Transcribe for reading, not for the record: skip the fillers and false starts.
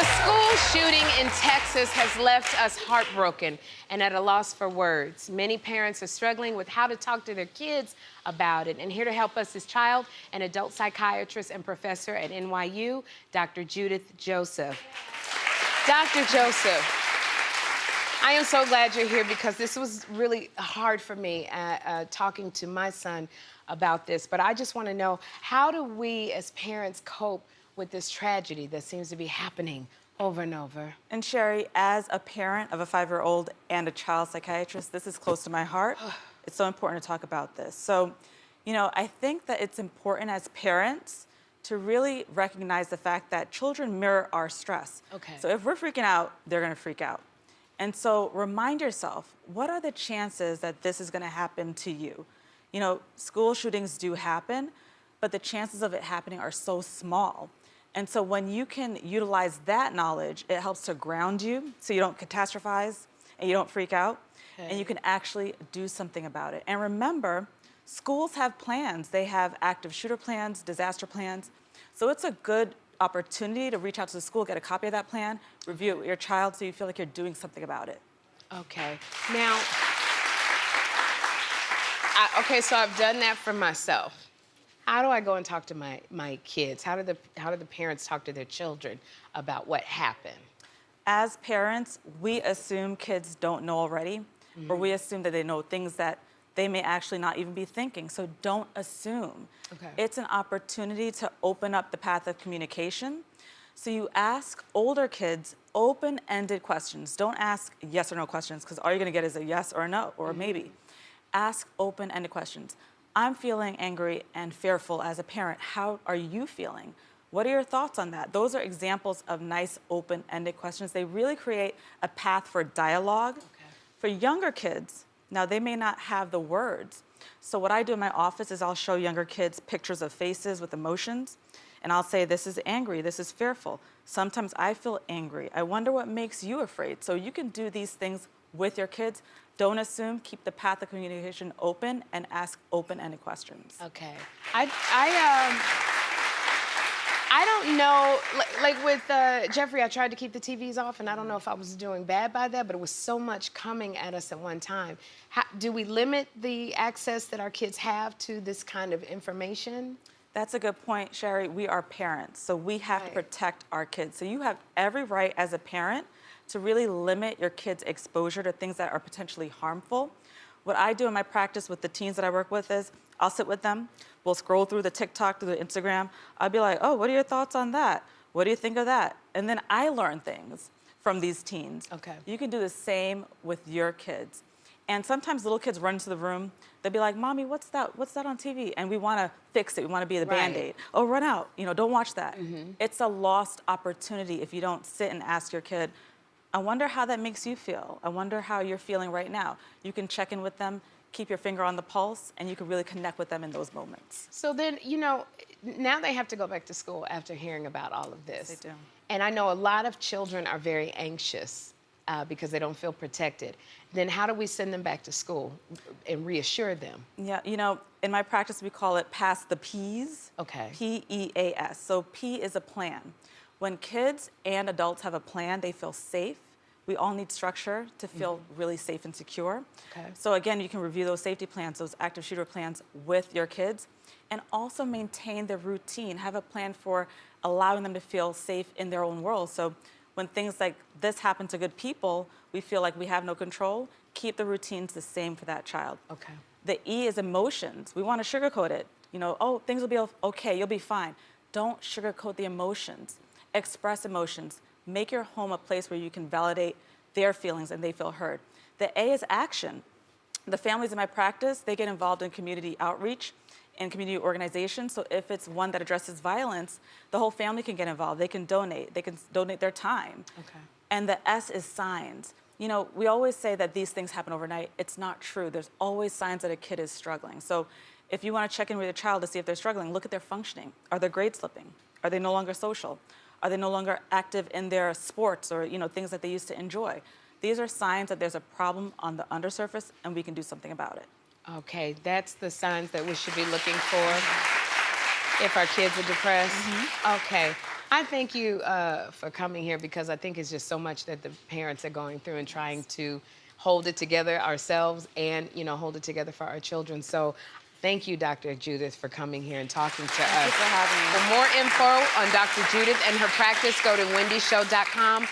The school shooting in Texas has left us heartbroken and at a loss for words. Many parents are struggling with how to talk to their kids about it. And here to help us is child and adult psychiatrist and professor at NYU, Dr. Judith Joseph. Dr. Joseph, I am so glad you're here because this was really hard for me talking to my son about this. But I just want to know, how do we as parents cope with this tragedy that seems to be happening over and over? And Sherry, as a parent of a 5-year-old and a child psychiatrist, this is close to my heart. It's so important to talk about this. So, you know, I think that it's important as parents to really recognize the fact that children mirror our stress. Okay. So if we're freaking out, they're gonna freak out. And so remind yourself, what are the chances that this is gonna happen to you? You know, school shootings do happen, but the chances of it happening are so small. And so when you can utilize that knowledge, it helps to ground you so you don't catastrophize and you don't freak out, and you can actually do something about it. And remember, schools have plans. They have active shooter plans, disaster plans. So it's a good opportunity to reach out to the school, get a copy of that plan, review it with your child so you feel like you're doing something about it. Okay. Now, so I've done that for myself. How do I go and talk to my kids? How do the parents talk to their children about what happened? As parents, we assume kids don't know already, or we assume that they know things that they may actually not even be thinking. So don't assume. Okay. It's an opportunity to open up the path of communication. So you ask older kids open-ended questions. Don't ask yes or no questions, because all you're gonna get is a yes or a no, or a maybe. Ask open-ended questions. I'm feeling angry and fearful as a parent. How are you feeling? What are your thoughts on that? Those are examples of nice open-ended questions. They really create a path for dialogue. Okay. For younger kids, now they may not have the words. So what I do in my office is I'll show younger kids pictures of faces with emotions, and I'll say, this is angry, this is fearful. Sometimes I feel angry. I wonder what makes you afraid. So you can do these things with your kids. Don't assume, keep the path of communication open and ask open-ended questions. Okay. I don't know, like with Jeffrey, I tried to keep the TVs off, and I don't know if I was doing bad by that, but it was so much coming at us at one time. Do we limit the access that our kids have to this kind of information? That's a good point, Sherry. We are parents, so we have to protect our kids. So you have every right as a parent to really limit your kids' exposure to things that are potentially harmful. What I do in my practice with the teens that I work with is I'll sit with them, we'll scroll through the TikTok, through the Instagram. I'll be like, oh, what are your thoughts on that? What do you think of that? And then I learn things from these teens. Okay. You can do the same with your kids. And sometimes little kids run into the room, they'll be like, Mommy, what's that on TV? And we wanna fix it, we wanna be the Band-Aid. Oh, run out, you know, don't watch that. It's a lost opportunity if you don't sit and ask your kid, I wonder how that makes you feel. I wonder how you're feeling right now. You can check in with them, keep your finger on the pulse, and you can really connect with them in those moments. So then, you know, now they have to go back to school after hearing about all of this. They do. And I know a lot of children are very anxious because they don't feel protected. Then how do we send them back to school and reassure them? Yeah, you know, in my practice, we call it pass the P's. Okay. P-E-A-S. So P is a plan. When kids and adults have a plan, they feel safe. We all need structure to feel really safe and secure. Okay. So again, you can review those safety plans, those active shooter plans with your kids, and also maintain the routine. Have a plan for allowing them to feel safe in their own world. So when things like this happen to good people, we feel like we have no control. Keep the routines the same for that child. Okay. The E is emotions. We want to sugarcoat it. You know, oh, things will be okay, you'll be fine. Don't sugarcoat the emotions. Express emotions. Make your home a place where you can validate their feelings and they feel heard. The A is action. The families in my practice, they get involved in community outreach and community organizations. So if it's one that addresses violence, the whole family can get involved. They can donate their time. Okay. And the S is signs. You know, we always say that these things happen overnight. It's not true. There's always signs that a kid is struggling. So if you want to check in with your child to see if they're struggling, look at their functioning. Are their grades slipping? Are they no longer social? Are they no longer active in their sports or, you know, things that they used to enjoy? These are signs that there's a problem on the undersurface and we can do something about it. Okay, that's the signs that we should be looking for if our kids are depressed. Okay. I thank you for coming here because I think it's just so much that the parents are going through and trying to hold it together ourselves and, you know, hold it together for our children. So thank you, Dr. Judith, for coming here and talking to us. Thank you for having me. For more info on Dr. Judith and her practice, go to wendyshow.com.